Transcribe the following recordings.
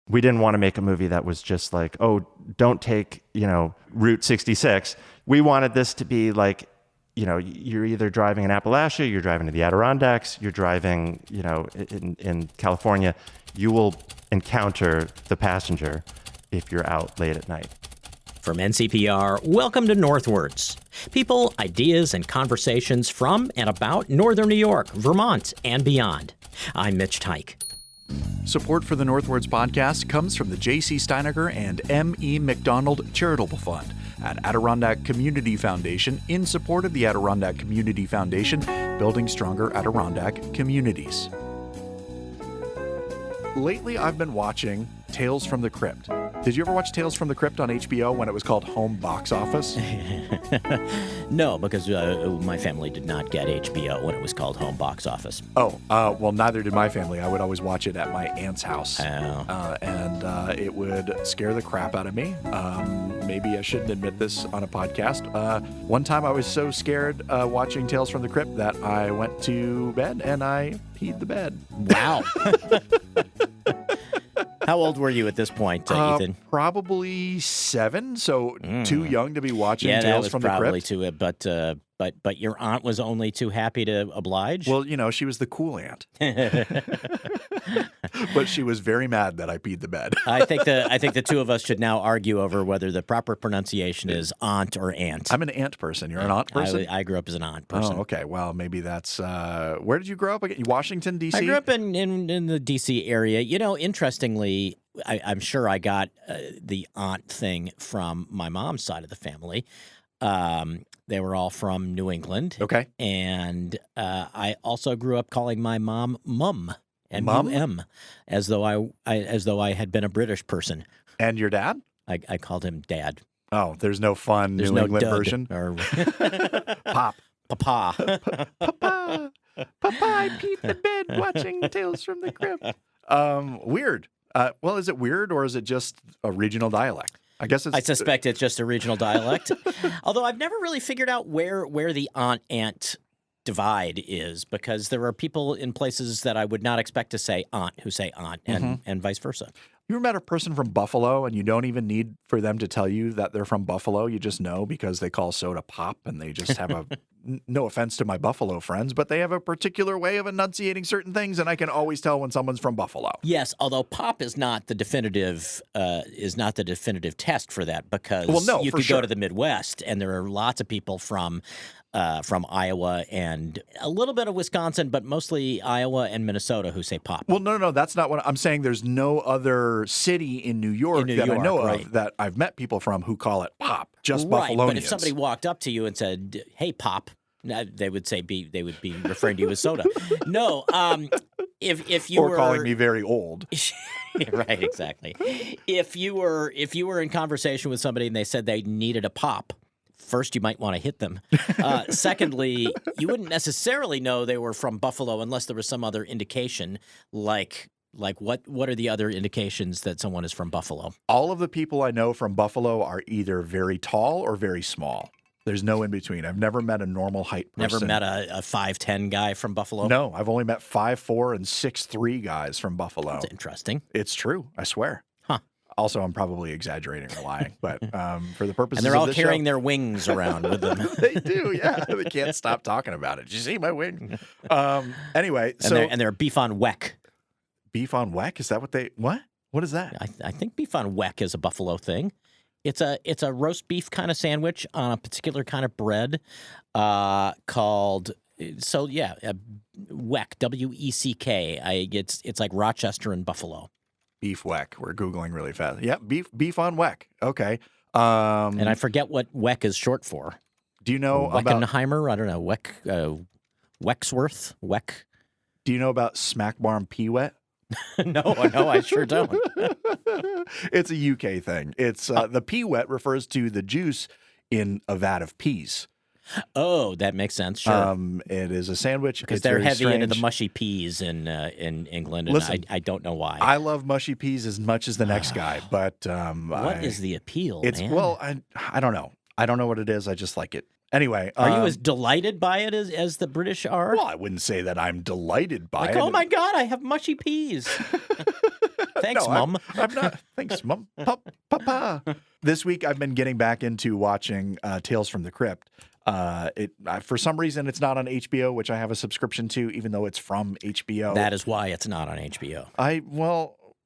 We didn't want to make a movie that was just like, oh, don't take, Route 66. We wanted this to be like, you're either driving in Appalachia, you're driving to the Adirondacks, you're driving, in California. You will encounter the passenger if you're out late at night. From NCPR, welcome to Northwards. People, ideas, and conversations from and about Northern New York, Vermont, and beyond. I'm Mitch Teich. Support for the Northwards podcast comes from the J.C. Steiniger and M.E. McDonald Charitable Fund at Adirondack Community Foundation in support of the Adirondack Community Foundation, building stronger Adirondack communities. Lately, I've been watching Tales from the Crypt. Did you ever watch Tales from the Crypt on HBO when it was called Home Box Office? No, because my family did not get HBO when it was called Home Box Office. Oh, well, neither did my family. I would always watch it at my aunt's house. And it would scare the crap out of me. Maybe I shouldn't admit this on a podcast. One time I was so scared watching Tales from the Crypt that I went to bed and I peed the bed. Wow. How old were you at this point, Ethan? Probably 7, so too young to be watching Tales from the Crypt. Yeah, that was probably too, but your aunt was only too happy to oblige? Well, she was the cool aunt. But she was very mad that I peed the bed. I think the two of us should now argue over whether the proper pronunciation is aunt or aunt. I'm an aunt person. You're an aunt person? I grew up as an aunt person. Oh, okay. Well, maybe that's... where did you grow up again? Washington, D.C.? I grew up in the D.C. area. Interestingly, I'm sure I got the aunt thing from my mom's side of the family. They were all from New England. Okay. And I also grew up calling my mom Mum. M-U-M, as though I had been a British person. And your dad? I called him Dad. Oh, there's no fun New England version? Or Pop. Papa. Papa, I peed the bed watching Tales from the Crypt. Weird. Well, is it weird or is it just a regional dialect? I suspect it's just a regional dialect. Although I've never really figured out where the aunt divide is, because there are people in places that I would not expect to say aunt who say aunt and vice versa. You ever met a person from Buffalo and you don't even need for them to tell you that they're from Buffalo? You just know because they call soda pop and they just have a, no offense to my Buffalo friends, but they have a particular way of enunciating certain things, and I can always tell when someone's from Buffalo. Yes, although pop is not the definitive test for that, because you could go to the Midwest and there are lots of people from Iowa and a little bit of Wisconsin, but mostly Iowa and Minnesota who say pop. Well, no, that's not what I'm saying. There's no other city in New York I know of that I've met people from who call it pop, just Buffalonians. But if somebody walked up to you and said, "Hey, pop," they would be referring to you as soda. No, if you were calling me very old. Right, exactly. If you were in conversation with somebody and they said they needed a pop, first, you might want to hit them. Secondly, you wouldn't necessarily know they were from Buffalo unless there was some other indication, like what are the other indications that someone is from Buffalo? All of the people I know from Buffalo are either very tall or very small. There's no in between. I've never met a normal height person. Never met a 5'10" guy from Buffalo? No, I've only met 5'4" and 6'3" guys from Buffalo. That's interesting. It's true, I swear. Also, I'm probably exaggerating or lying, but for the purposes of this and they're all carrying their wings around with them. They do, yeah. They can't stop talking about it. Did you see my wing? Anyway, and they're beef on weck. Beef on weck? Is that what? What is that? I think beef on weck is a Buffalo thing. It's a roast beef kind of sandwich on a particular kind of bread called. So yeah, weck, W-E-C-K. It's like Rochester and Buffalo. Beef weck. We're Googling really fast. Yeah, beef on weck. Okay. And I forget what weck is short for. Do you know Weckenheimer? I don't know. Wexworth? Weck? Do you know about Smack Barn Peewet? No, I sure don't. It's a UK thing. It's the peewet refers to the juice in a vat of peas. Oh, that makes sense. Sure. It is a sandwich because they're heavy into the mushy peas in England, and listen, I don't know why. I love mushy peas as much as the next guy, but what is the appeal? Man? Well, I don't know. I don't know what it is. I just like it. Anyway, are you as delighted by it as the British are? Well, I wouldn't say that I'm delighted by it. Oh my God, I have mushy peas. Thanks, Mom. I'm not. Thanks, Mom. Papa. This week, I've been getting back into watching Tales from the Crypt. For some reason, it's not on HBO, which I have a subscription to, even though it's from HBO. That is why it's not on HBO.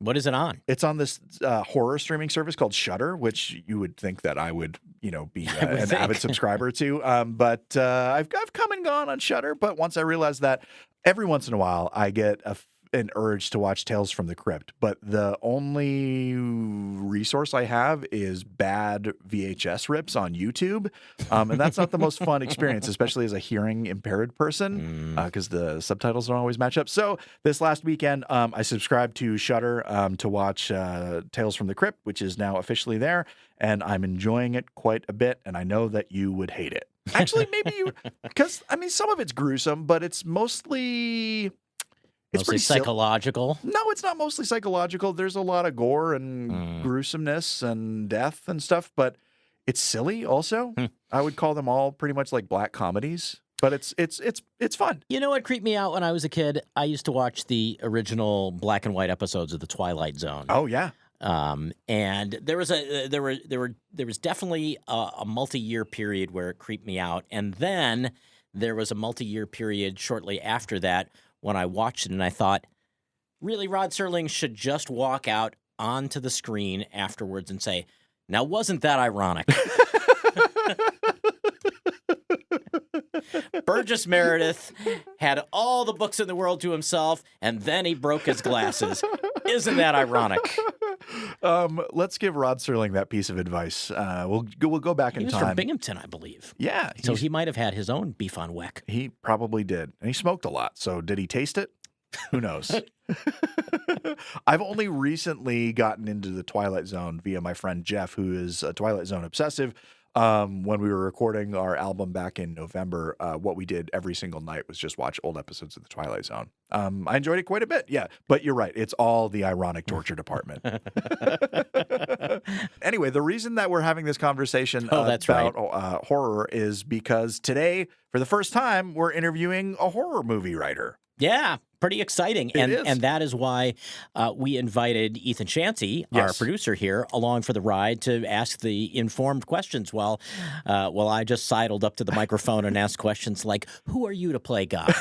What is it on? It's on this horror streaming service called Shudder, which you would think that I would, be an avid subscriber to. But I've come and gone on Shudder. But once I realized that every once in a while I get an urge to watch Tales from the Crypt, but the only resource I have is bad VHS rips on YouTube, and that's not the most fun experience, especially as a hearing impaired person, because the subtitles don't always match up. So this last weekend, I subscribed to Shudder to watch Tales from the Crypt, which is now officially there, and I'm enjoying it quite a bit, and I know that you would hate it. Actually, maybe because some of it's gruesome, but it's mostly... It's mostly psychological. No, it's not mostly psychological. There's a lot of gore and gruesomeness and death and stuff, but it's silly also. I would call them all pretty much like black comedies, but it's fun. You know what creeped me out when I was a kid? I used to watch the original black and white episodes of The Twilight Zone. Oh yeah. And there was definitely a multi-year period where it creeped me out, and then there was a multi-year period shortly after that when I watched it and I thought, really, Rod Serling should just walk out onto the screen afterwards and say, now, wasn't that ironic? Burgess Meredith had all the books in the world to himself, and then he broke his glasses. Isn't that ironic? Let's give Rod Serling that piece of advice. We'll go back in time. He was from Binghamton, I believe. Yeah. So he might have had his own beef on weck. He probably did. And he smoked a lot. So did he taste it? Who knows? I've only recently gotten into the Twilight Zone via my friend Jeff, who is a Twilight Zone obsessive. When we were recording our album back in November, what we did every single night was just watch old episodes of The Twilight Zone. I enjoyed it quite a bit. Yeah, but you're right. It's all the ironic torture department. Anyway, the reason that we're having this conversation about horror is because today, for the first time, we're interviewing a horror movie writer. Yeah, pretty exciting. And that is why we invited Ethan Shanty, our producer here, along for the ride to ask the informed questions while I just sidled up to the microphone and asked questions like, who are you to play God?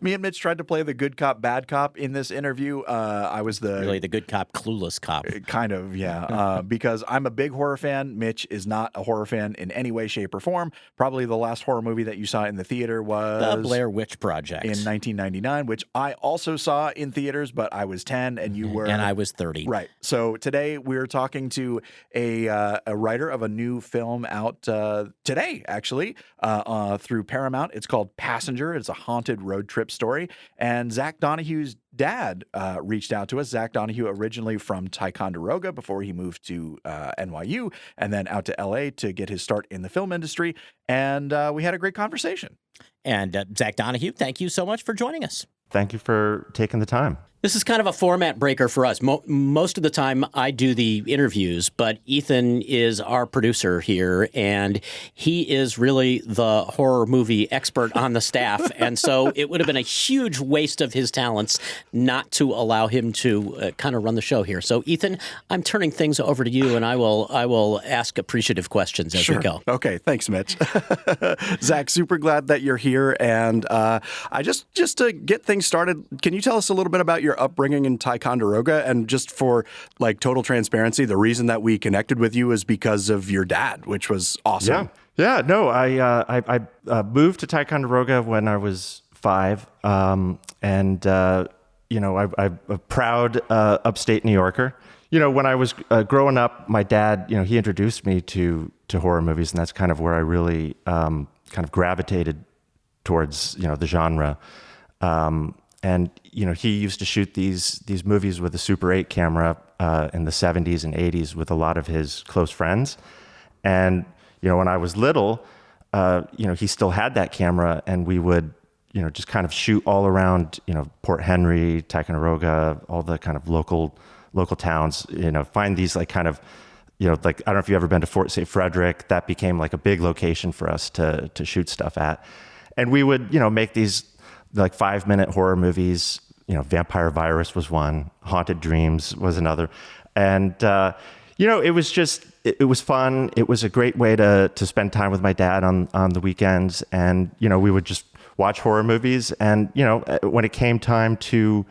Me and Mitch tried to play the good cop, bad cop in this interview. I was really the good cop, clueless cop. Kind of, yeah. Because I'm a big horror fan. Mitch is not a horror fan in any way, shape, or form. Probably the last horror movie that you saw in the theater was The Blair Witch Project in 1999, which I also saw in theaters, but I was 10 and you were... And I was 30. Right. So today we're talking to a writer of a new film out today, actually, through Paramount. It's called Passenger. It's a haunted road trip story. And Zach Donohue's dad reached out to us. Zach Donohue, originally from Ticonderoga before he moved to NYU and then out to LA to get his start in the film industry. And we had a great conversation. And Zach Donohue, thank you so much for joining us. Thank you for taking the time. This is kind of a format breaker for us. Most of the time I do the interviews, but Ethan is our producer here, and he is really the horror movie expert on the staff. And so it would have been a huge waste of his talents not to allow him to kind of run the show here. So, Ethan, I'm turning things over to you, and I will ask appreciative questions as we go. Okay, thanks, Mitch. Zach, super glad that you're here. And I just to get things started, can you tell us a little bit about your upbringing in Ticonderoga? And just for like total transparency, the reason that we connected with you is because of your dad, which was awesome. Yeah. No, I moved to Ticonderoga when I was 5, I'm a proud upstate New Yorker. When I was growing up, my dad, he introduced me to horror movies, and that's kind of where I really kind of gravitated towards the genre. And he used to shoot these movies with a Super 8 camera in the 70s and 80s with a lot of his close friends. And when I was little, he still had that camera, and we would just kind of shoot all around Port Henry, Ticonderoga, all the kind of local towns. Find these like kind of like, I don't know if you've ever been to Fort St. Frederick. That became like a big location for us to shoot stuff at. And we would make these like 5-minute horror movies, Vampire Virus was one, Haunted Dreams was another. And, it was just, it was fun. It was a great way to spend time with my dad on the weekends. And, we would just watch horror movies. And, when it came time to,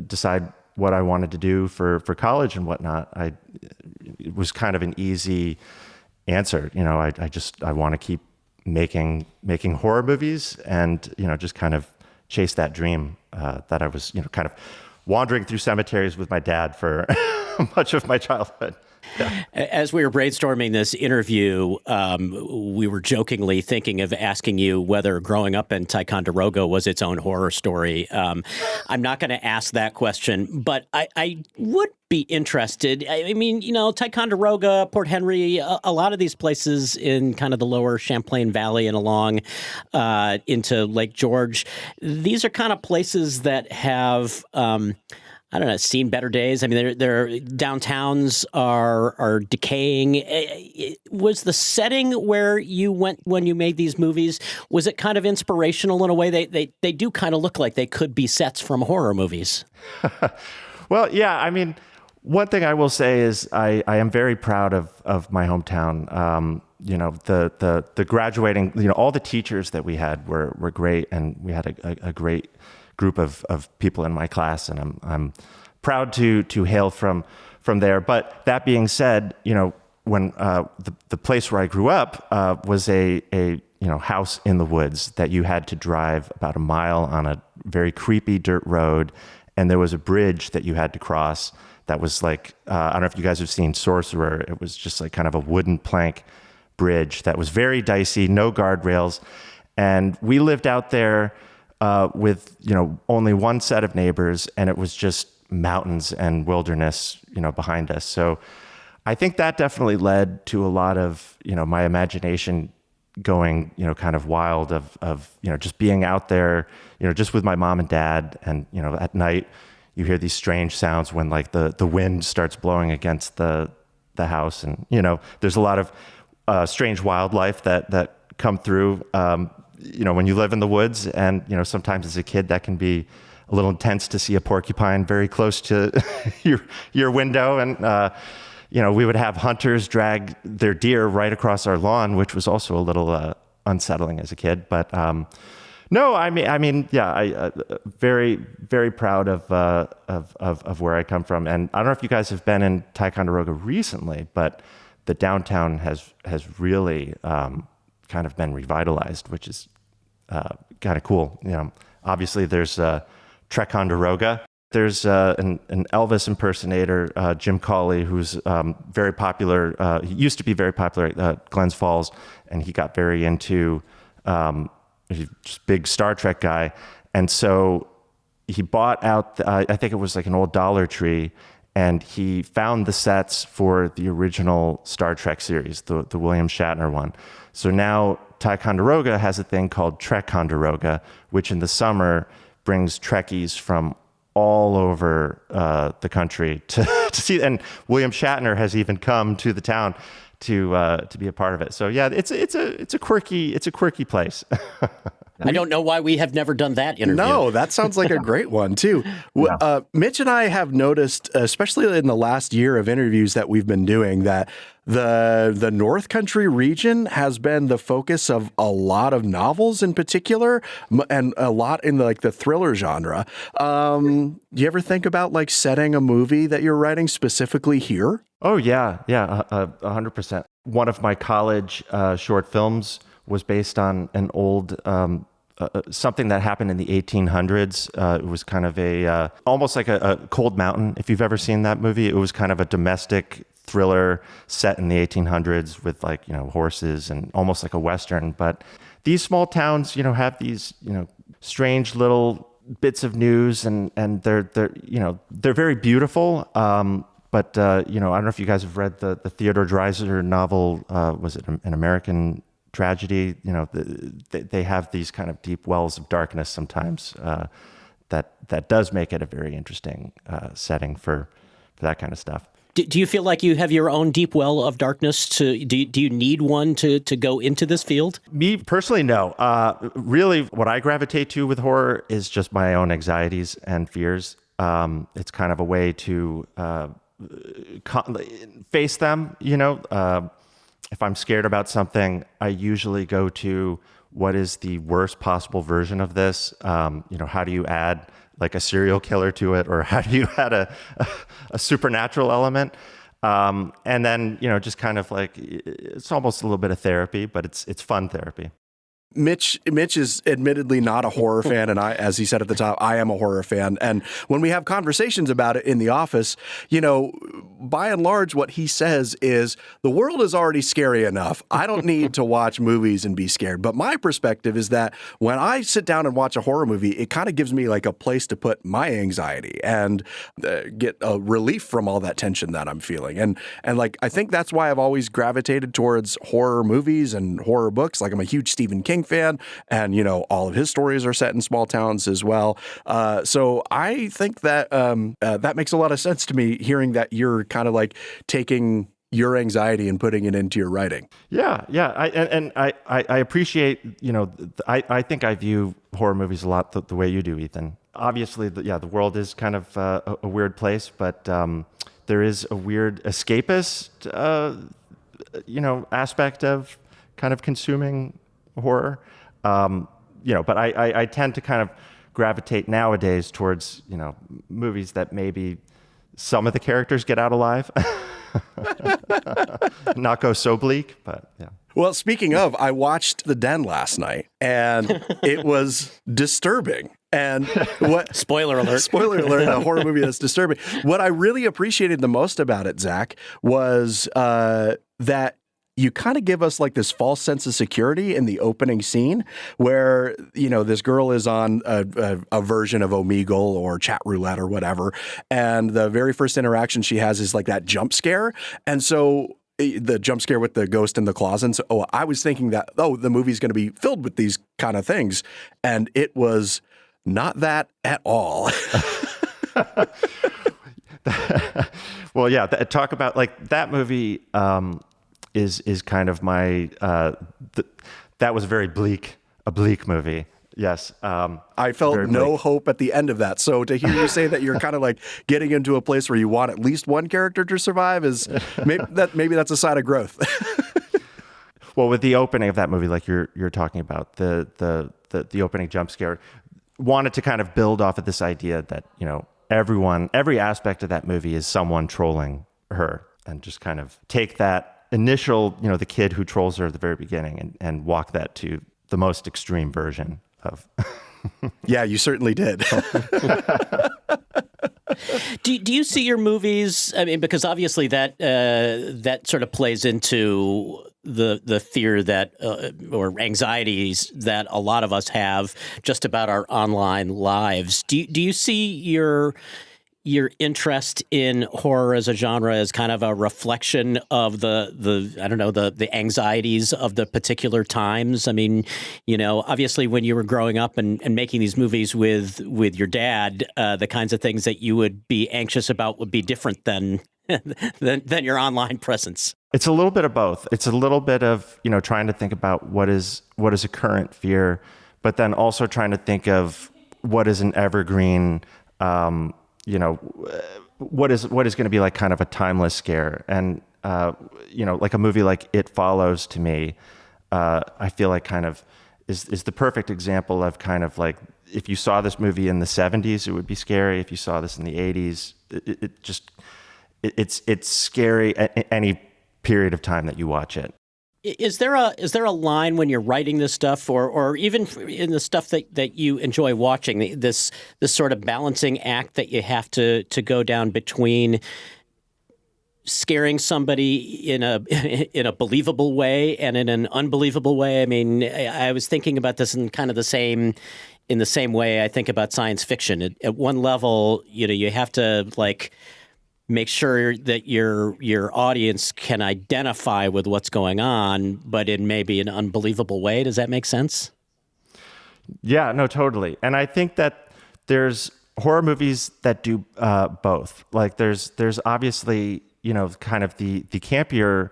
decide what I wanted to do for college and whatnot, it was kind of an easy answer. I want to keep making horror movies and, just kind of chase that dream that I was, kind of wandering through cemeteries with my dad for much of my childhood. Yeah. As we were brainstorming this interview, we were jokingly thinking of asking you whether growing up in Ticonderoga was its own horror story. I'm not going to ask that question, but I would be interested. I mean, Ticonderoga, Port Henry, a lot of these places in kind of the lower Champlain Valley and along into Lake George, these are kind of places that have seen better days. I mean, their downtowns are decaying. Was the setting where you went when you made these movies, was it kind of inspirational in a way? They do kind of look like they could be sets from horror movies. Well, yeah. I mean, one thing I will say is I am very proud of my hometown. The graduating, all the teachers that we had were great, and we had a great group of people in my class, and I'm proud to hail from there. But that being said, when the place where I grew up was a house in the woods that you had to drive about a mile on a very creepy dirt road, and there was a bridge that you had to cross that was like, I don't know if you guys have seen Sorcerer. It was just like kind of a wooden plank bridge that was very dicey, no guardrails, and we lived out there with only one set of neighbors, and it was just mountains and wilderness behind us. So I think that definitely led to a lot of my imagination going kind of wild of just being out there just with my mom and dad, and at night you hear these strange sounds when like the wind starts blowing against the house, and there's a lot of strange wildlife that come through when you live in the woods, and sometimes as a kid that can be a little intense to see a porcupine very close to your window, and we would have hunters drag their deer right across our lawn, which was also a little unsettling as a kid. But no, I mean, yeah, I very, very proud of where I come from, and I don't know if you guys have been in Ticonderoga recently, but the downtown has really kind of been revitalized, which is kind of cool. Obviously there's Ticonderoga. There's an Elvis impersonator, Jim Cawley, who's very popular. He used to be very popular at Glens Falls, and he got very into he's just big Star Trek guy. And so he bought out, I think it was like an old Dollar Tree, and he found the sets for the original Star Trek series, the William Shatner one. So now Ticonderoga has a thing called Trekonderoga, which in the summer brings Trekkies from all over the country to see. And William Shatner has even come to the town to be a part of it. So yeah, it's a quirky place. I don't know why we have never done that interview. No, that sounds like a great one, too. Yeah. Mitch and I have noticed, especially in the last year of interviews that we've been doing, that the North Country region has been the focus of a lot of novels in particular, and a lot in the thriller genre. Do you ever think about setting a movie that you're writing specifically here? Oh, yeah, 100%. One of my college short films was based on an old something that happened in the 1800s. It was kind of almost like a Cold Mountain. If you've ever seen that movie, it was kind of a domestic thriller set in the 1800s with horses and almost like a Western. But these small towns, have these, strange little bits of news, and they're very beautiful. But I don't know if you guys have read the Theodore Dreiser novel. Was it An American Tragedy? They have these kind of deep wells of darkness sometimes that does make it a very interesting setting for that kind of stuff. Do you feel like you have your own deep well of darkness? Do you need one to go into this field? Me personally, no. Really, what I gravitate to with horror is just my own anxieties and fears. It's kind of a way to face them. If I'm scared about something, I usually go to what is the worst possible version of this. How do you add like a serial killer to it, or how do you add a supernatural element? And then, just kind of like, it's almost a little bit of therapy, but it's fun therapy. Mitch is admittedly not a horror fan, and as he said at the top, I am a horror fan. And when we have conversations about it in the office, by and large, what he says is the world is already scary enough. I don't need to watch movies and be scared. But my perspective is that when I sit down and watch a horror movie, it kind of gives me like a place to put my anxiety and get a relief from all that tension that I'm feeling. And like, I think that's why I've always gravitated towards horror movies and horror books. Like, I'm a huge Stephen King fan, and all of his stories are set in small towns as well. So I think that that makes a lot of sense to me, hearing that you're kind of like taking your anxiety and putting it into your writing. Yeah. I appreciate, I think I view horror movies a lot the way you do, Ethan. Obviously, the world is kind of a weird place, but there is a weird escapist, aspect of kind of consuming horror. But I tend to kind of gravitate nowadays towards, movies that maybe some of the characters get out alive. Not go so bleak, but yeah. Well, speaking of, I watched The Den last night, and it was disturbing. And what spoiler alert, a horror movie that's disturbing. What I really appreciated the most about it, Zach, was that you kind of give us like this false sense of security in the opening scene where, this girl is on a version of Omegle or chat roulette or whatever. And the very first interaction she has is like that jump scare. And so the jump scare with the ghost in the closet. And so, I was thinking that, the movie's going to be filled with these kind of things. And it was not that at all. Well, yeah, talk about like that movie, is kind of my, that was a bleak movie. Yes. I felt no hope at the end of that. So to hear you say that you're kind of like getting into a place where you want at least one character to survive is maybe that's a sign of growth. Well, with the opening of that movie, like you're talking about, the opening jump scare, wanted to kind of build off of this idea that, every aspect of that movie is someone trolling her, and just kind of take that initial, the kid who trolls her at the very beginning and walk that to the most extreme version of. Yeah, you certainly did. Do you see your movies? I mean, because obviously that sort of plays into the fear that or anxieties that a lot of us have just about our online lives. Do you see your interest in horror as a genre as kind of a reflection of the anxieties of the particular times? I mean, obviously when you were growing up and making these movies with your dad, the kinds of things that you would be anxious about would be different than your online presence. It's a little bit of both. It's a little bit of, trying to think about what is a current fear, but then also trying to think of what is an evergreen, what is going to be like kind of a timeless scare. And, like a movie like It Follows, to me, I feel like kind of is the perfect example of kind of like, if you saw this movie in the 70s, it would be scary. If you saw this in the 80s, it's scary at any period of time that you watch it. Is there a line when you're writing this stuff, or even in the stuff that you enjoy watching, this sort of balancing act that you have to go down between scaring somebody in a believable way and in an unbelievable way? I mean, I was thinking about this in kind of the same way I think about science fiction. At one level, you have to like make sure that your audience can identify with what's going on, but in maybe an unbelievable way. Does that make sense? Yeah, no, totally. And I think that there's horror movies that do both. Like there's obviously, kind of the campier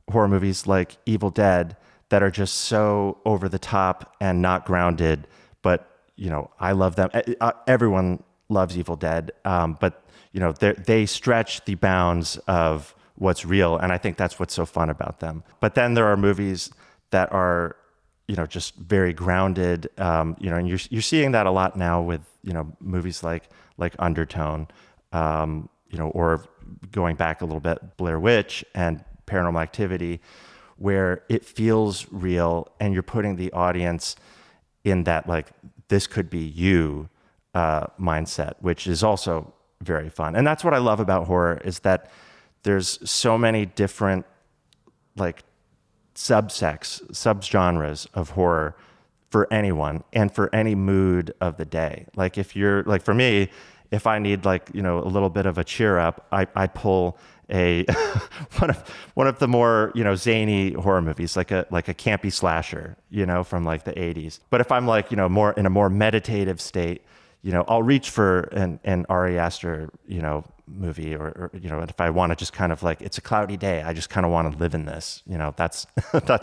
horror movies like Evil Dead that are just so over the top and not grounded. But, I love them. Everyone loves Evil Dead. But, they stretch the bounds of what's real. And I think that's what's so fun about them. But then there are movies that are, just very grounded, and you're seeing that a lot now with, movies like Undertone, or going back a little bit, Blair Witch and Paranormal Activity, where it feels real and you're putting the audience in that, like, this could be you mindset, which is also very fun. And that's what I love about horror, is that there's so many different, like, subgenres of horror for anyone and for any mood of the day. Like, if you're like, for me, if I need, like, a little bit of a cheer up, I pull a one of the more, zany horror movies, like a campy slasher, from like the 80s. But if I'm like, more in a more meditative state, I'll reach for an Ari Aster, movie, or if I want to just kind of like, it's a cloudy day, I just kind of want to live in this, that's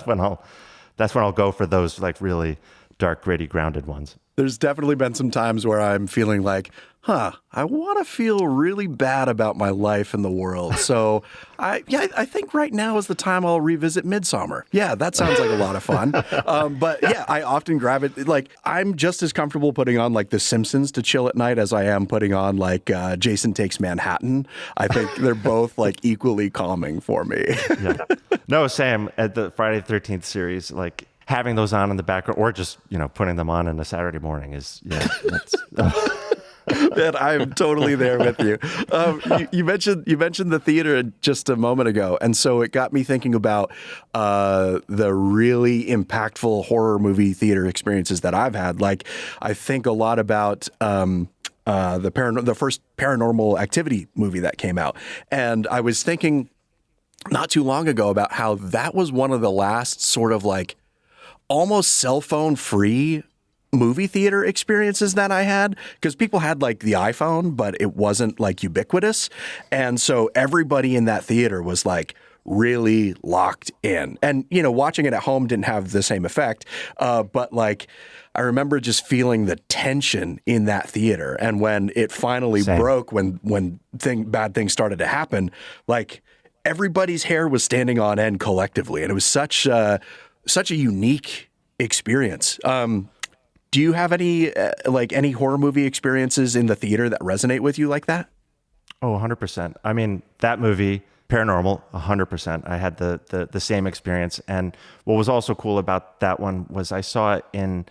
when I'll go for those, like, really dark, gritty, grounded ones. There's definitely been some times where I'm feeling like, I want to feel really bad about my life in the world. So I think right now is the time I'll revisit Midsommar. Yeah, that sounds like a lot of fun. But yeah, I often grab it. Like, I'm just as comfortable putting on like The Simpsons to chill at night as I am putting on like Jason Takes Manhattan. I think they're both like equally calming for me. Yeah. No, Sam, at the Friday the 13th series, like, having those on in the background, or just, putting them on a Saturday morning is, that's... Man, I'm totally there with you. You mentioned the theater just a moment ago, and so it got me thinking about the really impactful horror movie theater experiences that I've had. Like, I think a lot about the first Paranormal Activity movie that came out, and I was thinking not too long ago about how that was one of the last sort of like almost cell phone free movie theater experiences that I had, because people had like the iPhone, but it wasn't like ubiquitous. And so everybody in that theater was like really locked in. And, watching it at home didn't have the same effect. But like, I remember just feeling the tension in that theater. And when it finally broke, when bad things started to happen, like, everybody's hair was standing on end collectively. And it was such a unique experience. Do you have any horror movie experiences in the theater that resonate with you like that? Oh, 100%. I mean, that movie, Paranormal, 100%. I had the same experience. And what was also cool about that one was I saw it in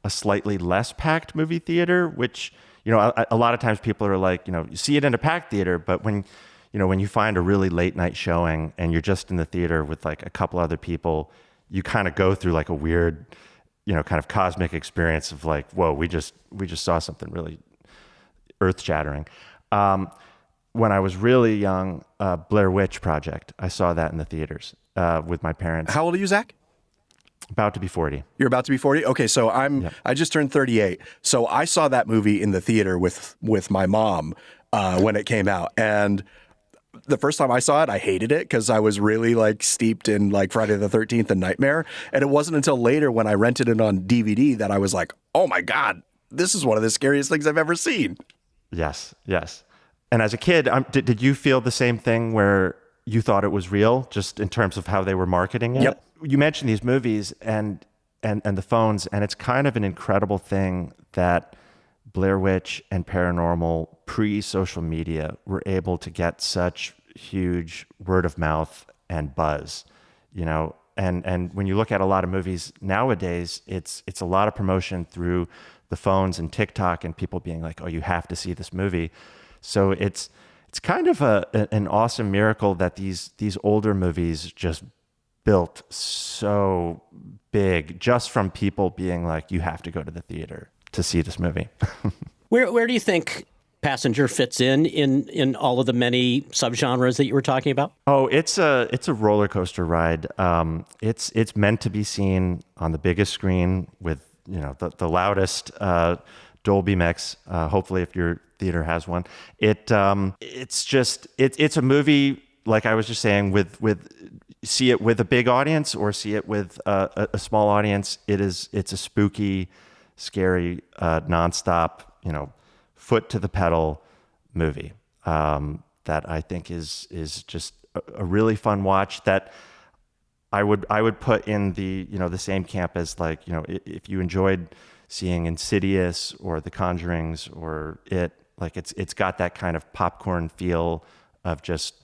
a slightly less packed movie theater, which, a lot of times people are like, you see it in a packed theater, but when you find a really late night showing and you're just in the theater with like a couple other people, you kind of go through like a weird, kind of cosmic experience of like, whoa, we just saw something really earth-shattering. When I was really young, Blair Witch Project, I saw that in the theaters with my parents. How old are you, Zach? About to be 40. You're about to be 40? Okay, so I just turned 38. So I saw that movie in the theater with my mom when it came out. And the first time I saw it, I hated it because I was really like steeped in like Friday the 13th and Nightmare. And it wasn't until later when I rented it on DVD that I was like, oh my God, this is one of the scariest things I've ever seen. Yes. And as a kid, did you feel the same thing where you thought it was real, just in terms of how they were marketing it? Yep. You mentioned these movies and the phones, and it's kind of an incredible thing that Blair Witch and Paranormal, pre-social media, were able to get such huge word of mouth and buzz, and when you look at a lot of movies nowadays, it's a lot of promotion through the phones and TikTok and people being like, oh, you have to see this movie. So it's kind of an awesome miracle that these older movies just built so big just from people being like, you have to go to the theater to see this movie. Where do you think Passenger fits in all of the many subgenres that you were talking about? Oh, it's a roller coaster ride. It's meant to be seen on the biggest screen with the loudest Dolby mix. Hopefully, if your theater has one, it's a movie like I was just saying, see it with a big audience or see it with a small audience. It's a spooky, scary, nonstop, foot to the pedal movie that I think is just a really fun watch that I would put in the the same camp as like if you enjoyed seeing Insidious or The Conjurings or It, like it's got that kind of popcorn feel of just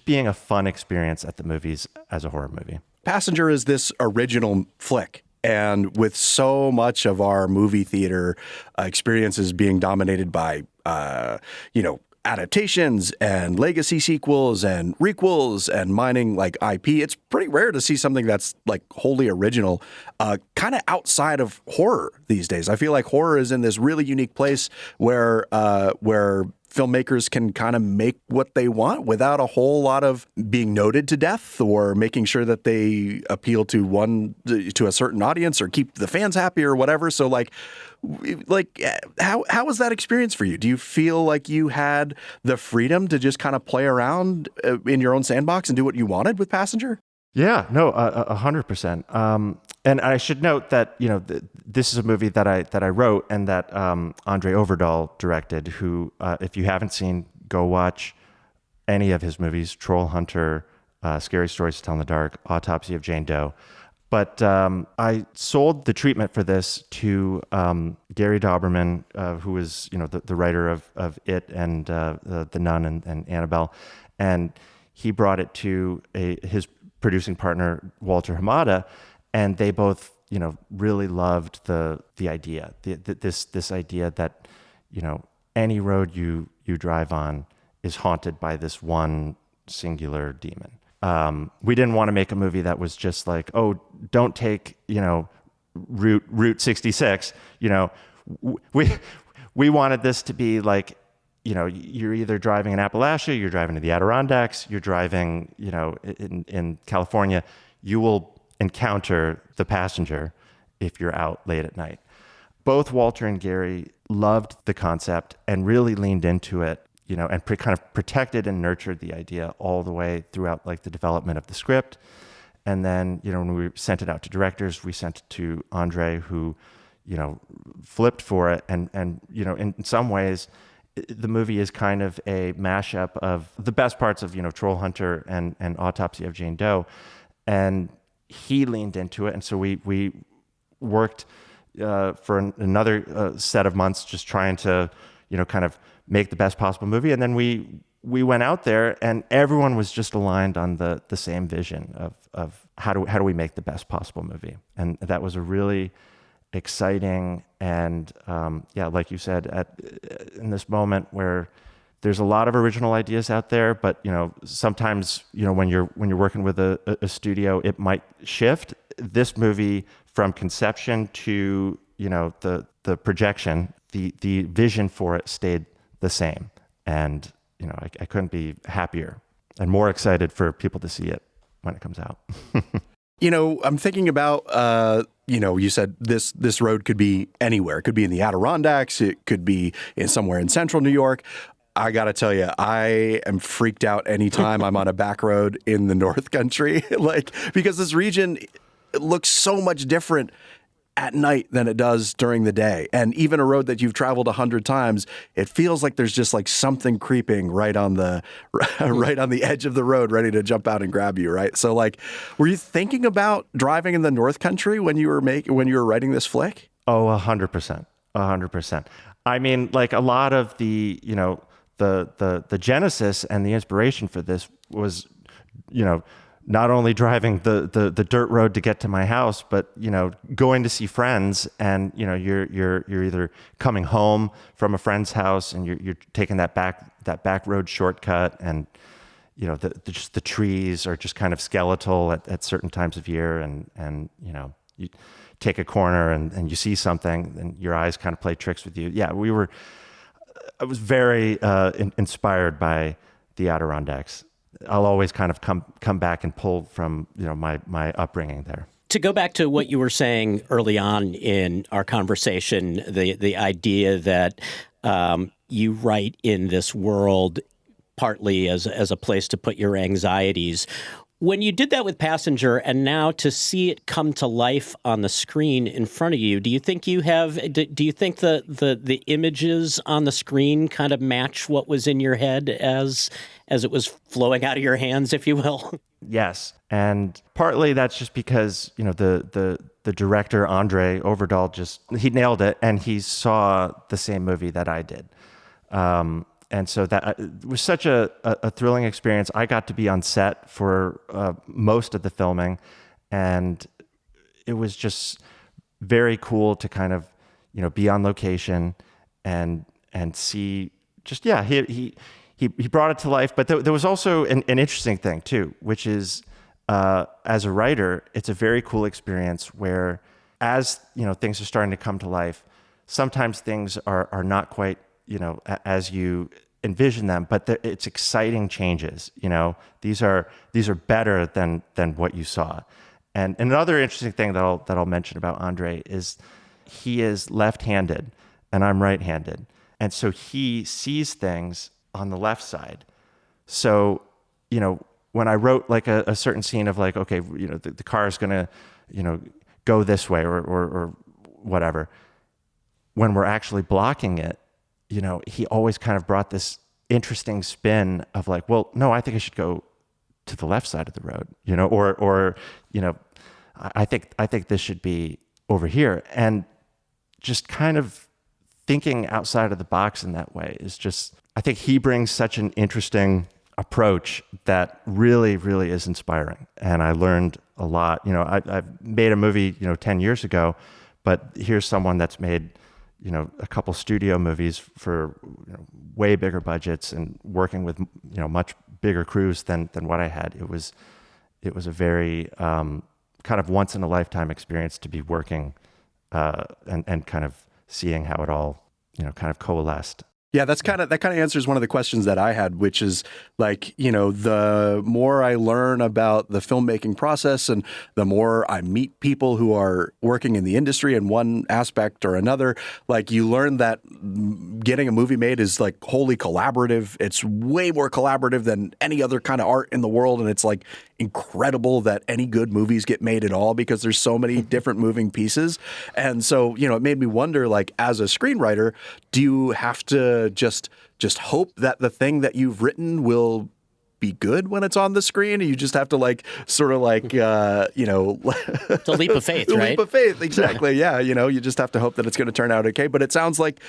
being a fun experience at the movies as a horror movie. Passenger is this original flick. And with so much of our movie theater experiences being dominated by, adaptations and legacy sequels and requels and mining like IP, it's pretty rare to see something that's like wholly original, kind of outside of horror these days. I feel like horror is in this really unique place where filmmakers can kind of make what they want without a whole lot of being noted to death or making sure that they appeal to a certain audience or keep the fans happy or whatever. So how was that experience for you? Do you feel like you had the freedom to just kind of play around in your own sandbox and do what you wanted with Passenger? Yeah, no, 100%. And I should note that this is a movie that I wrote and that André Øvredal directed. Who, if you haven't seen, go watch any of his movies: Troll Hunter, Scary Stories to Tell in the Dark, Autopsy of Jane Doe. But I sold the treatment for this to Gary Dauberman, who is the writer of It and the Nun and Annabelle, and he brought it to his producing partner Walter Hamada, and they both really loved the idea, this idea that any road you drive on is haunted by this one singular demon. We didn't want to make a movie that was just like, oh, don't take Route 66. We wanted this to be like, you're either driving in Appalachia, you're driving to the Adirondacks, you're driving, in California, you will encounter the Passenger if you're out late at night. Both Walter and Gary loved the concept and really leaned into it, and kind of protected and nurtured the idea all the way throughout like the development of the script. And then, when we sent it out to directors, we sent it to André, who, flipped for it. And in some ways, the movie is kind of a mashup of the best parts of, Troll Hunter and Autopsy of Jane Doe. And he leaned into it. And so we worked for another set of months just trying to, kind of make the best possible movie. And then we went out there and everyone was just aligned on the same vision of how do we make the best possible movie. And that was a really exciting and like you said, in this moment where there's a lot of original ideas out there, but sometimes when you're working with a studio, it might shift. This movie, from conception to the projection, the vision for it stayed the same, and I couldn't be happier and more excited for people to see it when it comes out. I'm thinking about, you said this road could be anywhere. It could be in the Adirondacks. It could be somewhere in central New York. I got to tell you, I am freaked out anytime I'm on a back road in the North Country, because this region looks so much different at night than it does during the day. And even a road that you've traveled 100 times, it feels like there's just like something creeping right on the edge of the road, ready to jump out and grab you, right? So were you thinking about driving in the North Country when you were writing this flick? Oh, 100%. 100%. I mean, like a lot of the, the genesis and the inspiration for this was, not only driving the dirt road to get to my house, but going to see friends, and you're either coming home from a friend's house and you're taking that back road shortcut, and just the trees are just kind of skeletal at certain times of year, and you take a corner and you see something and your eyes kind of play tricks with you. Yeah, I was very inspired by the Adirondacks. I'll always kind of come back and pull from my upbringing there. To go back to what you were saying early on in our conversation, the idea that you write in this world partly as a place to put your anxieties. When you did that with Passenger, and now to see it come to life on the screen in front of you, do you think the images on the screen kind of match what was in your head as it was flowing out of your hands, if you will? Yes, and partly that's just because the director André Øvredal he nailed it, and he saw the same movie that I did. And so that it was such a thrilling experience. I got to be on set for most of the filming, and it was just very cool to kind of, be on location and see he brought it to life. But there was also an interesting thing too, which is as a writer, it's a very cool experience where as, things are starting to come to life, sometimes things are not quite as you envision them, but it's exciting changes. These are better than what you saw. And another interesting thing that I'll mention about André is he is left-handed and I'm right-handed, and so he sees things on the left side. So when I wrote like a certain scene of like, okay, the car is gonna go this way or whatever, when we're actually blocking it, he always kind of brought this interesting spin of like, well, no, I think I should go to the left side of the road, or I think this should be over here. And just kind of thinking outside of the box in that way is just, I think he brings such an interesting approach that really, really is inspiring. And I learned a lot. I've made a movie, 10 years ago, but here's someone that's made a couple studio movies for way bigger budgets and working with much bigger crews than what I had. It was a very kind of once in a lifetime experience to be working and kind of seeing how it all kind of coalesced. Yeah, that kind of answers one of the questions that I had, which is like, the more I learn about the filmmaking process and the more I meet people who are working in the industry in one aspect or another, like you learn that getting a movie made is like wholly collaborative. It's way more collaborative than any other kind of art in the world. And it's like incredible that any good movies get made at all because there's so many different moving pieces. And so, it made me wonder, like, as a screenwriter, do you have to just hope that the thing that you've written will be good when it's on the screen? Or you just have to it's a leap of faith, right? Leap of faith, exactly. Yeah, you just have to hope that it's going to turn out okay. But it sounds like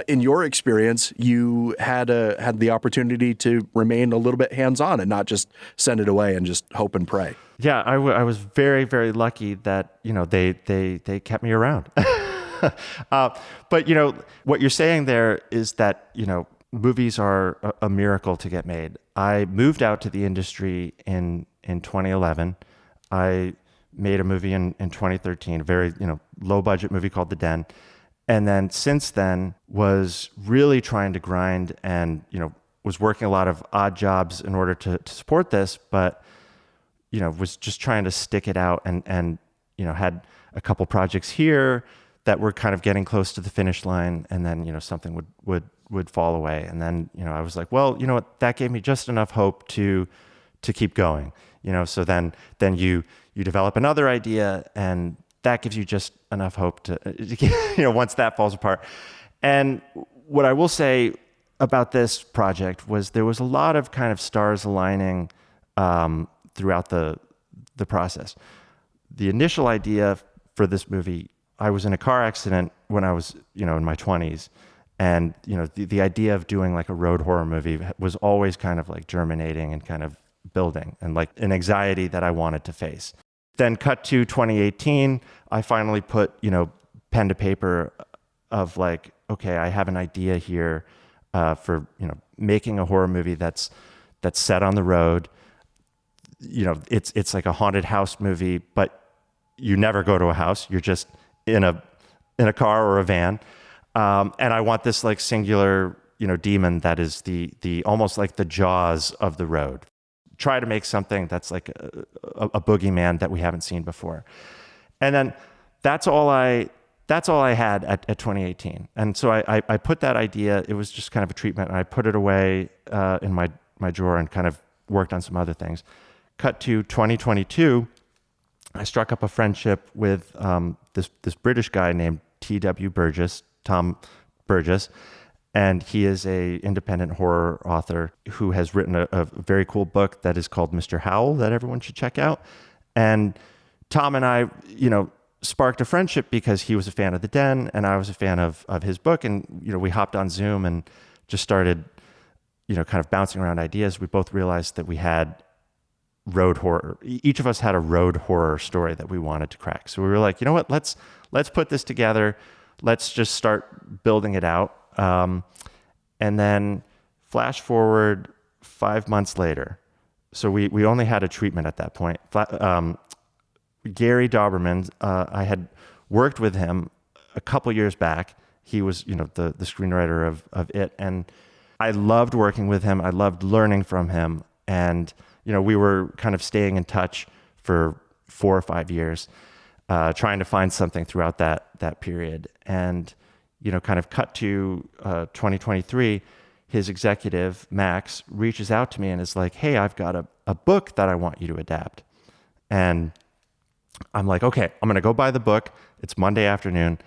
in your experience, you had the opportunity to remain a little bit hands-on and not just send it away and just hope and pray. Yeah, I was very, very lucky that they kept me around. But what you're saying there is that movies are a miracle to get made. I moved out to the industry in 2011. I made a movie in 2013, a very low budget movie called The Den, and then since then was really trying to grind and was working a lot of odd jobs in order to support this, but was just trying to stick it out and had a couple projects here that were kind of getting close to the finish line, and then something would fall away, and then I was like, well, you know what, that gave me just enough hope to keep going, so then you develop another idea, and that gives you just enough hope to once that falls apart. And what I will say about this project was there was a lot of kind of stars aligning throughout the process. The initial idea for this movie, I was in a car accident when I was, in my 20s. And, the idea of doing like a road horror movie was always kind of like germinating and kind of building and like an anxiety that I wanted to face. Then cut to 2018, I finally put, pen to paper of like, okay, I have an idea here for, making a horror movie that's set on the road. It's like a haunted house movie, but you never go to a house. You're just in a car or a van. And I want this like singular, demon that is the almost like the Jaws of the road. Try to make something that's like a boogeyman that we haven't seen before. And then that's all I had at 2018. And so I put that idea, it was just kind of a treatment, and I put it away in my my drawer and kind of worked on some other things. Cut to 2022, I struck up a friendship with this British guy named Tom Burgess, and he is a independent horror author who has written a very cool book that is called Mr. Howell that everyone should check out. And Tom and I, sparked a friendship because he was a fan of The Den and I was a fan of his book. And, we hopped on Zoom and just started, kind of bouncing around ideas. We both realized that we had road horror. Each of us had a road horror story that we wanted to crack. So we were like, you know what, let's put this together. Let's just start building it out. And then flash forward 5 months later. So we only had a treatment at that point. Gary Dauberman, I had worked with him a couple years back. He was, the screenwriter of It. And I loved working with him. I loved learning from him. And, we were kind of staying in touch for 4 or 5 years, trying to find something throughout that period. And, kind of cut to 2023, his executive, Max, reaches out to me and is like, hey, I've got a book that I want you to adapt. And I'm like, okay, I'm going to go buy the book. It's Monday afternoon,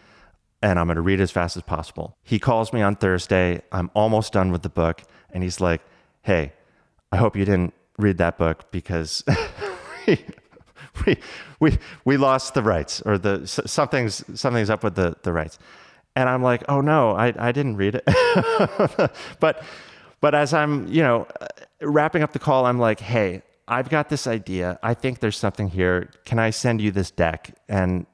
and I'm going to read it as fast as possible. He calls me on Thursday. I'm almost done with the book. And he's like, hey, I hope you didn't read that book because we lost the rights, or something's up with the rights. And I'm like, oh no, I didn't read it. But as I'm, wrapping up the call, I'm like, hey, I've got this idea. I think there's something here. Can I send you this deck? And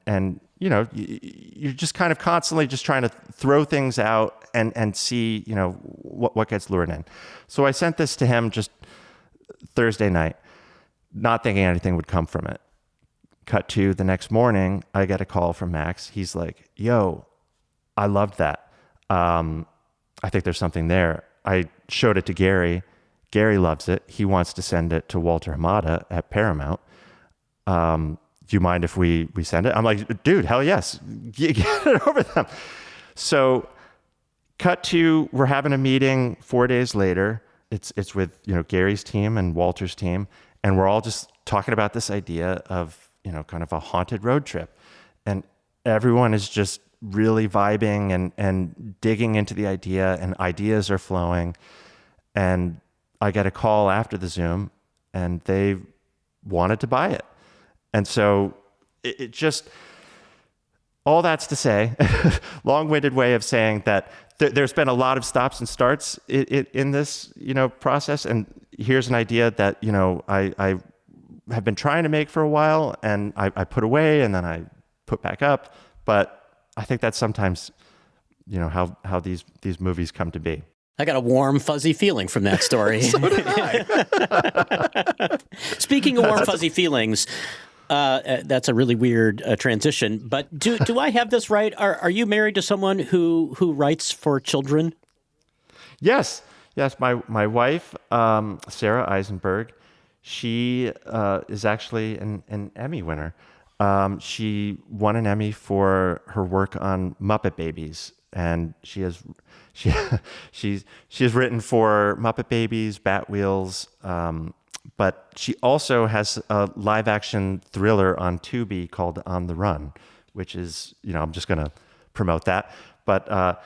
you're just kind of constantly just trying to throw things out and see, what gets lured in. So I sent this to him just Thursday night, not thinking anything would come from it. Cut to the next morning, I get a call from Max. He's like, yo, I loved that. I think there's something there. I showed it to Gary. Gary loves it. He wants to send it to Walter Hamada at Paramount. Do you mind if we send it? I'm like, dude, hell yes. Get it over them. So cut to, we're having a meeting 4 days later. It's with, Gary's team and Walter's team. And we're all just talking about this idea of, kind of a haunted road trip. And everyone is just really vibing and digging into the idea, and ideas are flowing. And I get a call after the Zoom and they wanted to buy it. And so it just, all that's to say, long-winded way of saying that there's been a lot of stops and starts in this, process. And here's an idea that, I have been trying to make for a while, and I put away and then I put back up. But I think that's sometimes, how these movies come to be. I got a warm, fuzzy feeling from that story. So did I. Speaking of warm, fuzzy feelings, that's a really weird transition. But do I have this right? Are you married to someone who writes for children? Yes. My wife, Sarah Eisenberg, she is actually an Emmy winner. She won an Emmy for her work on Muppet Babies. And she has written for Muppet Babies, Bat Wheels, but she also has a live action thriller on Tubi called On the Run, which is, I'm just going to promote that. But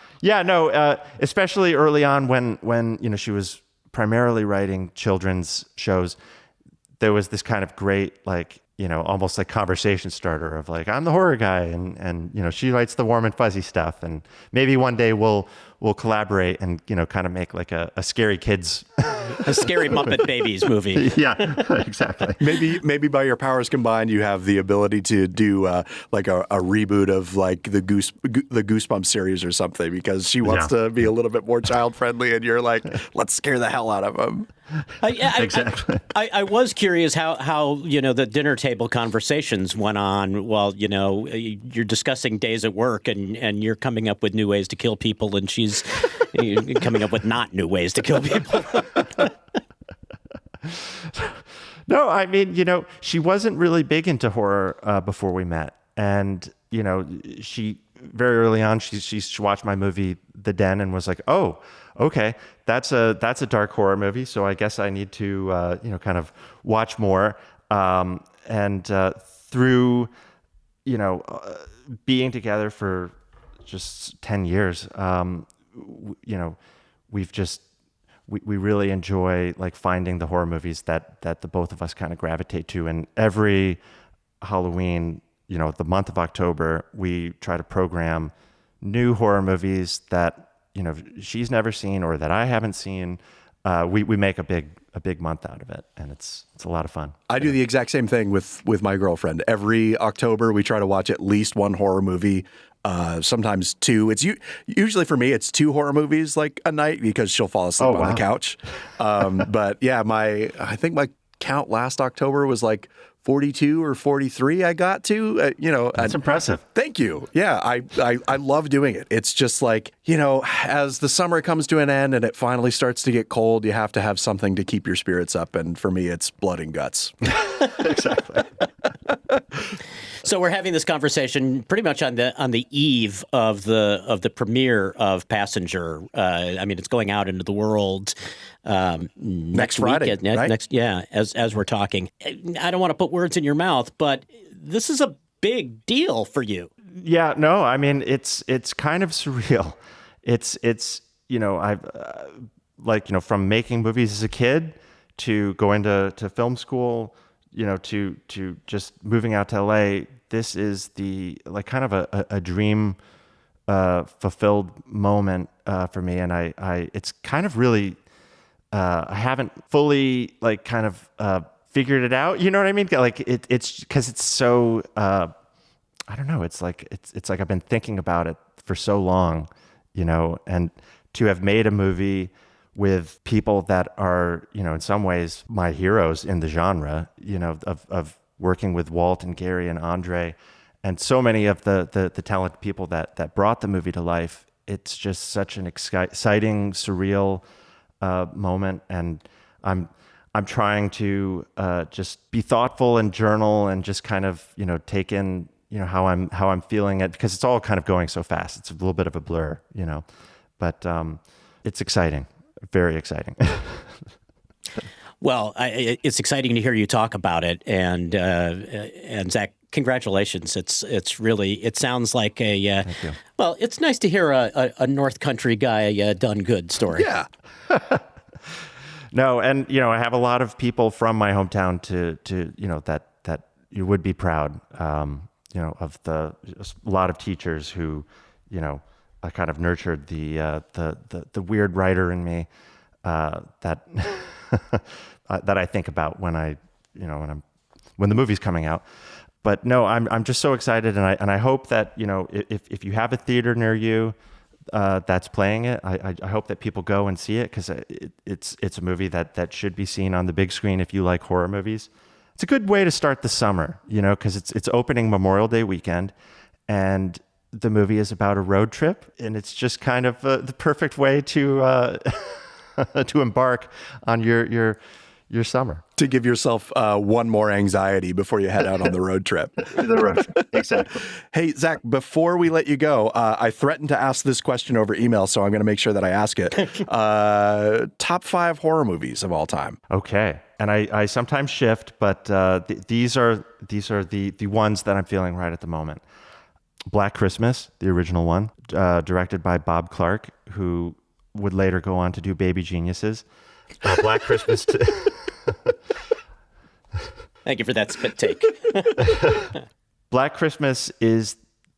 especially early on when she was primarily writing children's shows, there was this kind of great, almost like conversation starter of like, I'm the horror guy, and she writes the warm and fuzzy stuff, and maybe one day we'll collaborate and kind of make like a scary kids, a scary Muppet Babies movie. Yeah, exactly. Maybe by your powers combined, you have the ability to do like a reboot of like the Goosebumps series or something, because she wants to be a little bit more child friendly, and you're like, let's scare the hell out of them. Exactly. I was curious how the dinner table conversations went on while you're discussing days at work and you're coming up with new ways to kill people, and she's coming up with not new ways to kill people. No, I mean, she wasn't really big into horror before we met, and she very early on she watched my movie the den and was like, oh, okay, that's a dark horror movie. So I guess I need to, kind of watch more. Through, being together for just 10 years, we really enjoy like finding the horror movies that the both of us kind of gravitate to. And every Halloween, the month of October, we try to program new horror movies that, she's never seen or that I haven't seen. We make a big month out of it, and it's a lot of fun. I do the exact same thing with my girlfriend. Every October, we try to watch at least one horror movie, sometimes two. It's usually for me, it's two horror movies like a night because she'll fall asleep on the couch. But yeah, I think my count last October was like 42 or 43 I got to, That's impressive. Thank you. Yeah, I love doing it. It's just like, as the summer comes to an end and it finally starts to get cold, you have to have something to keep your spirits up. And for me, it's blood and guts. Exactly. So we're having this conversation pretty much on the eve of the premiere of Passenger. It's going out into the world next Friday, week, right? As we're talking. I don't want to put words in your mouth, but this is a big deal for you. Yeah, no, it's kind of surreal. It's I've from making movies as a kid to going to film school, to just moving out to LA. This is the kind of a dream fulfilled moment for me, and I it's kind of really I haven't fully figured it out. You know what I mean? It's because it's so I don't know. It's like I've been thinking about it for so long, and to have made a movie with people that are, in some ways my heroes in the genre, of working with Walt and Gary and Andre and so many of the talented people that brought the movie to life. It's just such an exciting, surreal moment. And I'm trying to just be thoughtful and journal and just kind of, take in, how I'm feeling it, because it's all kind of going so fast. It's a little bit of a blur, but it's exciting. Very exciting. Well, it's exciting to hear you talk about it, and Zach, congratulations! It's really, it sounds like a well, it's nice to hear a North Country guy done good story. Yeah. No, and I have a lot of people from my hometown to that you would be proud, of a lot of teachers who, I kind of nurtured the weird writer in me that that I think about when when the movie's coming out. But no, I'm just so excited, and I hope that if you have a theater near you that's playing it, I hope that people go and see it, because it's a movie that should be seen on the big screen if you like horror movies. It's a good way to start the summer, because it's opening Memorial Day weekend, and the movie is about a road trip, and it's just kind of the perfect way to to embark on your summer. To give yourself one more anxiety before you head out on the road trip. The road trip, exactly. Hey, Zach, before we let you go, I threatened to ask this question over email, so I'm going to make sure that I ask it. Top 5 horror movies of all time. Okay. And I sometimes shift, but these are the ones that I'm feeling right at the moment. Black Christmas, the original one, directed by Bob Clark, who would later go on to do Baby Geniuses. Black Christmas. Thank you for that spit take. Black Christmas is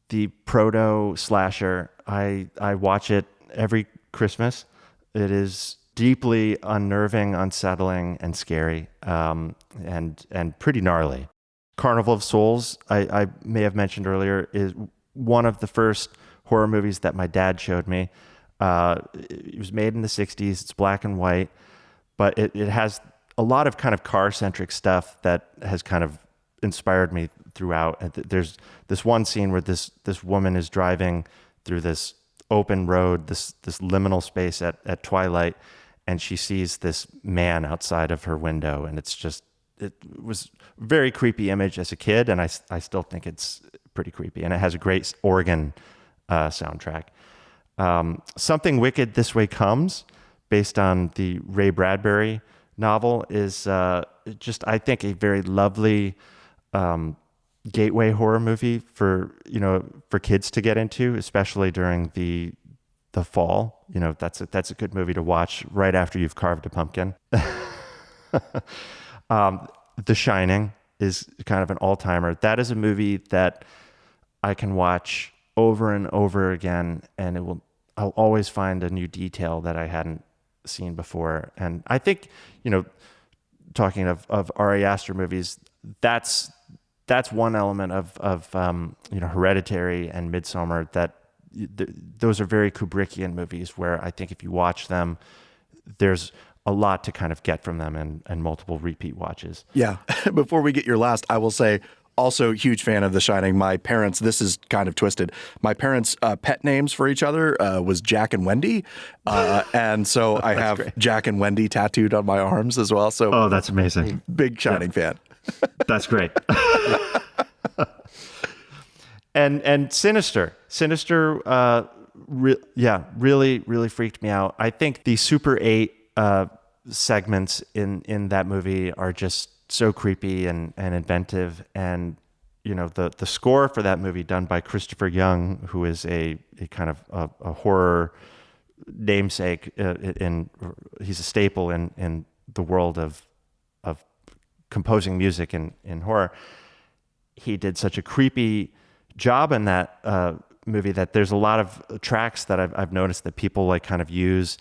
the proto slasher. I watch it every Christmas. It is deeply unnerving, unsettling, and scary, and pretty gnarly. Carnival of Souls, I may have mentioned earlier, is one of the first horror movies that my dad showed me. It was made in the 60s. It's black and white, but it has a lot of kind of car-centric stuff that has kind of inspired me throughout. And there's this one scene where this woman is driving through this open road, this liminal space at twilight, and she sees this man outside of her window, and it was a very creepy image as a kid, and I still think it's pretty creepy, and it has a great organ soundtrack. Something Wicked This Way Comes, based on the Ray Bradbury novel, is just, I think, a very lovely gateway horror movie for kids to get into, especially during the fall. That's a good movie to watch right after you've carved a pumpkin. The Shining is kind of an all-timer. That is a movie that I can watch over and over again, and I'll always find a new detail that I hadn't seen before. And I think, talking of Ari Aster movies, that's one element of Hereditary and Midsommar, that those are very Kubrickian movies where I think if you watch them, there's a lot to kind of get from them and multiple repeat watches. Yeah. Before we get your last, I will say, also huge fan of The Shining. My parents, this is kind of twisted. My parents' pet names for each other was Jack and Wendy. And so I have great. Jack and Wendy tattooed on my arms as well. So that's amazing. Big Shining fan. That's great. And Sinister, really, really freaked me out. I think the Super 8 segments in that movie are just so creepy and inventive. And the score for that movie, done by Christopher Young, who is a kind of a horror namesake, he's a staple in the world of composing music in horror. He did such a creepy job in that movie that there's a lot of tracks that I've noticed that people like kind of use,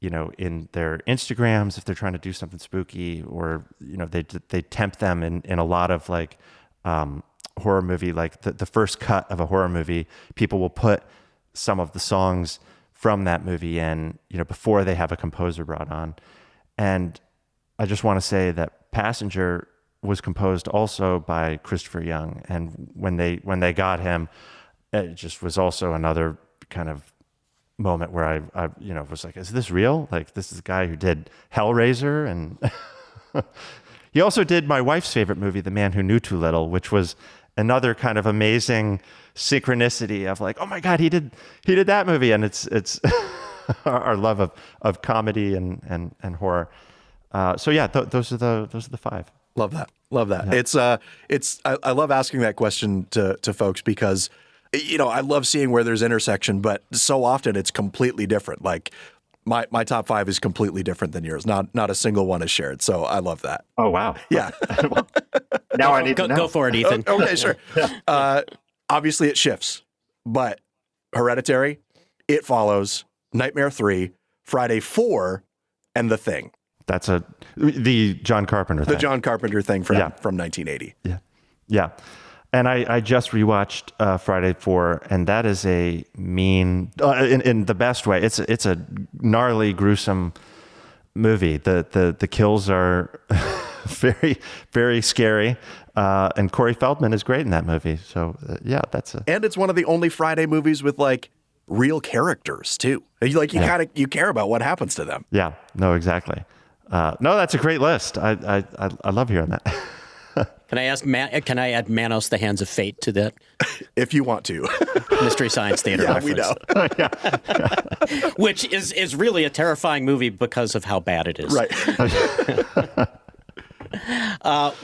in their Instagrams if they're trying to do something spooky, or they tempt them in a lot of like horror movie, like the first cut of a horror movie, people will put some of the songs from that movie in, before they have a composer brought on. And I just want to say that Passenger was composed also by Christopher Young, and when they got him, it just was also another kind of moment where I was like, is this real? Like, this is the guy who did Hellraiser, and he also did my wife's favorite movie, The Man Who Knew Too Little, which was another kind of amazing synchronicity of like, oh my God, he did that movie. And it's our love of comedy and horror. So yeah, those are the five. Love that. Yeah. I love asking that question to folks because, I love seeing where there's intersection, but so often it's completely different. Like my top five is completely different than yours. Not a single one is shared. So I love that. Oh, wow. Yeah. Now I need to know. Go for it, Ethan. Okay, sure. Obviously it shifts, but Hereditary, It Follows, Nightmare 3, Friday 4, and The Thing. That's the John Carpenter thing. The John Carpenter thing from 1980. Yeah. And I just rewatched Friday 4, and that is a mean, in the best way. It's a gnarly, gruesome movie. The kills are very, very scary, and Corey Feldman is great in that movie. So and it's one of the only Friday movies with like real characters too. Like you care about what happens to them. Yeah. No, exactly. No, that's a great list. I love hearing that. Can I add Manos, The Hands of Fate to that? If you want to. Mystery Science Theater reference. We know. Which is really a terrifying movie because of how bad it is. Right.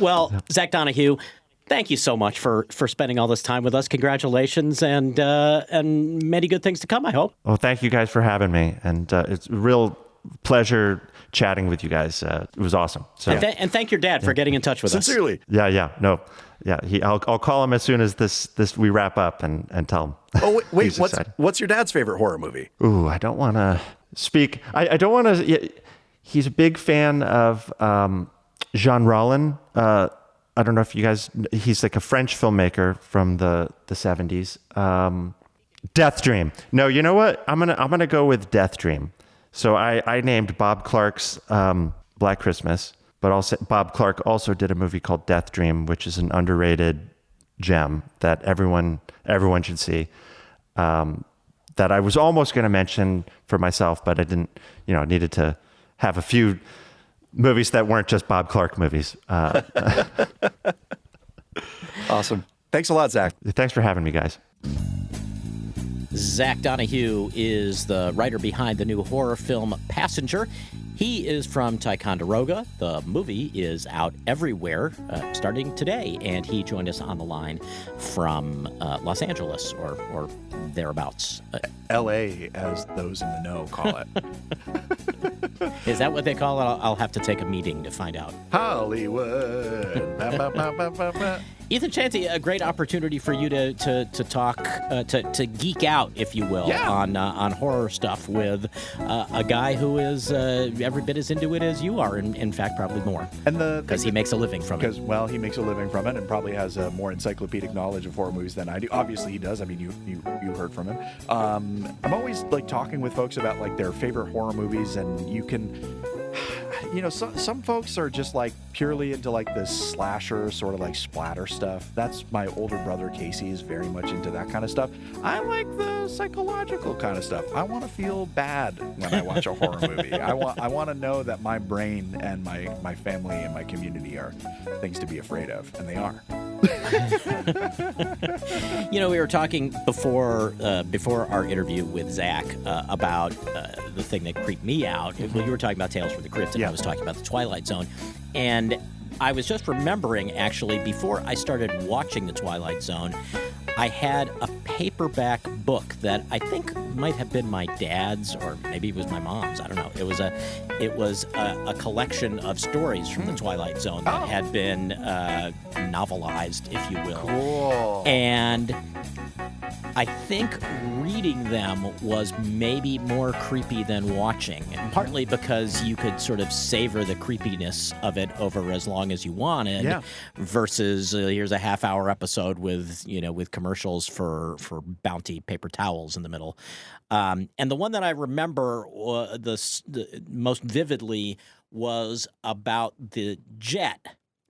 Well, Zach Donohue, thank you so much for spending all this time with us. Congratulations and many good things to come, I hope. Well, thank you guys for having me. And it's a real pleasure chatting with you guys. It was awesome. So, and thank your dad for getting in touch with Sincerely. us. Sincerely. I'll call him as soon as this we wrap up and tell him. Oh, wait, what's your dad's favorite horror movie? Ooh, I don't want to speak. I don't want to. He's a big fan of Jean Rollin. I don't know if you guys. He's like a French filmmaker from the 70s. Death Dream. No, you know what? I'm gonna go with Death Dream. So I named Bob Clark's Black Christmas, but also Bob Clark also did a movie called Death Dream, which is an underrated gem that everyone should see. That I was almost going to mention for myself, but I didn't. I needed to have a few movies that weren't just Bob Clark movies. Awesome. Thanks a lot, Zach. Thanks for having me, guys. Zach Donohue is the writer behind the new horror film Passenger. He is from Ticonderoga. The movie is out everywhere starting today, and he joined us on the line from Los Angeles or thereabouts. L.A., as those in the know call it. Is that what they call it? I'll have to take a meeting to find out. Hollywood. Ba, ba, ba, ba, ba, ba. Ethan Chanty, a great opportunity for you to talk, to geek out, if you will, on horror stuff with a guy who is every bit as into it as you are, and in fact, probably more. And because he makes a living from it. Because, well, he makes a living from it and probably has a more encyclopedic knowledge of horror movies than I do. Obviously, he does. I mean, you heard from him. I'm always like talking with folks about like their favorite horror movies, and you can. You know, some folks are just like purely into like this slasher sort of like splatter stuff. That's my older brother Casey is very much into that kind of stuff. I like the psychological kind of stuff. I want to feel bad when I watch a horror movie. I want to know that my brain and my family and my community are things to be afraid of, and they are. You know, we were talking before our interview with Zach about the thing that creeped me out. Well, you were talking about Tales from the Crypt, and I was talking about the Twilight Zone. And I was just remembering, actually, before I started watching the Twilight Zone, I had a paperback book that I think might have been my dad's, or maybe it was my mom's. I don't know. It was a collection of stories from the Twilight Zone that had been novelized, if you will. Cool. And I think reading them was maybe more creepy than watching, partly because you could sort of savor the creepiness of it over as long as you wanted, versus here's a half-hour episode with commercials for Bounty paper towels in the middle. And the one that I remember the most vividly was about the jet.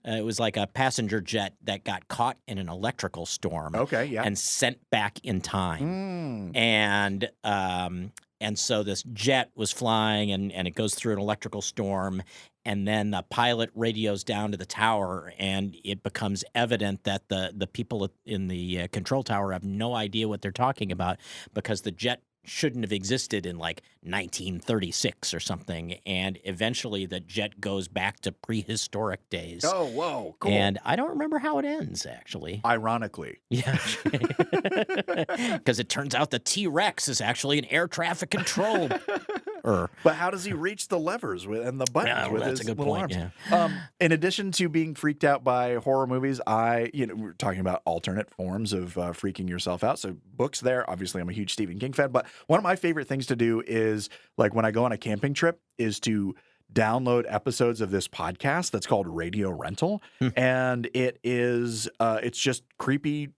It was like a passenger jet that got caught in an electrical storm. Okay, yeah. And sent back in time. And so this jet was flying, and it goes through an electrical storm, and then the pilot radios down to the tower, and it becomes evident that the people in the control tower have no idea what they're talking about, because the jet shouldn't have existed in like 1936 or something, and eventually the jet goes back to prehistoric days. Oh, whoa, cool. And I don't remember how it ends, actually. Ironically. Yeah. Because it turns out the T-Rex is actually an air traffic control. But how does he reach the levers and the buttons with his little arms? Yeah. In addition to being freaked out by horror movies, we're talking about alternate forms of freaking yourself out. So books there. Obviously, I'm a huge Stephen King fan. But one of my favorite things to do is, like when I go on a camping trip, is to download episodes of this podcast that's called Radio Rental. And it is, it's just creepy,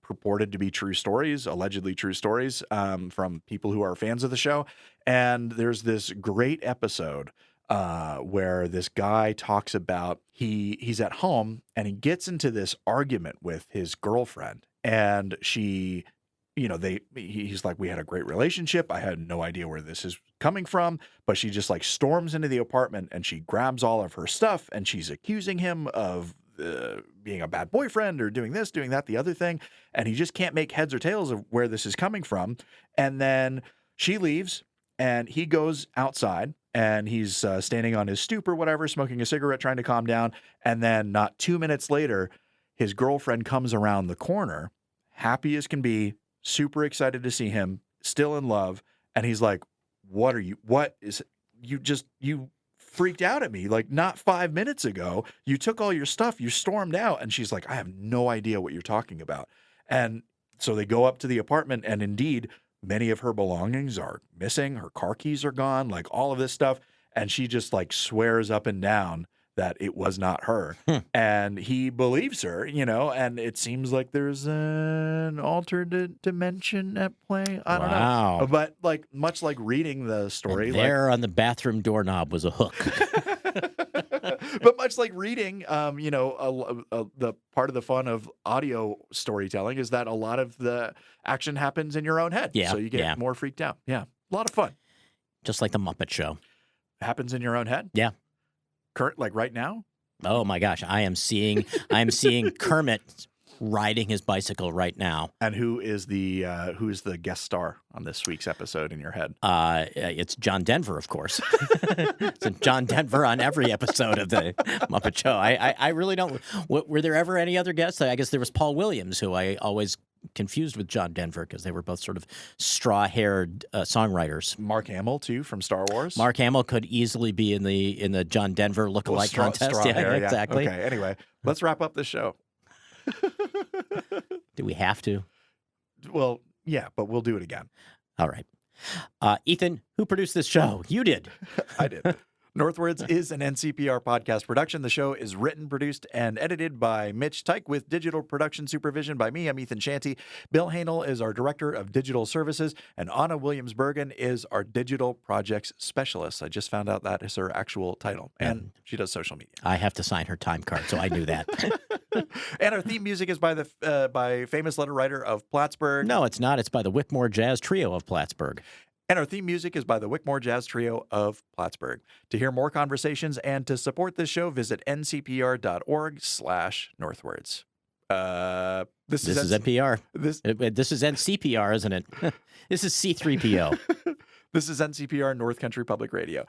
purported to be true stories, allegedly true stories from people who are fans of the show. And there's this great episode where this guy talks about he's at home and he gets into this argument with his girlfriend, and she, he's like, we had a great relationship. I had no idea where this is coming from, but she just like storms into the apartment and she grabs all of her stuff and she's accusing him of being a bad boyfriend or doing this, doing that, the other thing. And he just can't make heads or tails of where this is coming from. And then she leaves and he goes outside and he's standing on his stoop or whatever, smoking a cigarette, trying to calm down. And then not 2 minutes later, his girlfriend comes around the corner, happy as can be, super excited to see him, still in love. And he's like, you freaked out at me. Like, not 5 minutes ago, you took all your stuff, you stormed out. And she's like, I have no idea what you're talking about. And so they go up to the apartment, and indeed, many of her belongings are missing. Her car keys are gone, like all of this stuff. And she just like swears up and down that it was not her. And he believes her, and it seems like there's an alternate dimension at play. I don't know. But like, much like reading the story. And there on the bathroom doorknob was a hook. But much like reading, the part of the fun of audio storytelling is that a lot of the action happens in your own head. Yeah, so you get more freaked out. Yeah. A lot of fun. Just like the Muppet Show. Happens in your own head? Yeah. Kurt, like right now? Oh my gosh, I am seeing Kermit riding his bicycle right now. And who's the guest star on this week's episode in your head? It's John Denver, of course. It's John Denver on every episode of the Muppet Show. I really don't. Were there ever any other guests? I guess there was Paul Williams, who I always confused with John Denver because they were both sort of straw-haired songwriters. Mark Hamill too from Star Wars. Mark Hamill could easily be in the John Denver lookalike contest. Straw hair, yeah, exactly. Okay. Anyway, let's wrap up this show. Do we have to? Well, yeah, but we'll do it again. All right. Ethan, who produced this show? You did. I did. Northwards is an NCPR podcast production. The show is written, produced, and edited by Mitch Tyke with digital production supervision by me. I'm Ethan Shanty. Bill Hanel is our director of digital services, and Anna Williams-Bergen is our digital projects specialist. I just found out that is her actual title, and she does social media. I have to sign her time card, so I knew that. And our theme music is by famous letter writer of Plattsburgh. No, it's not. It's by the Wickmore Jazz Trio of Plattsburgh. And our theme music is by the Wickmore Jazz Trio of Plattsburgh. To hear more conversations and to support this show, visit ncpr.org/northwards. This is NPR. This is NCPR, isn't it? This is C3PO. This is NCPR North Country Public Radio.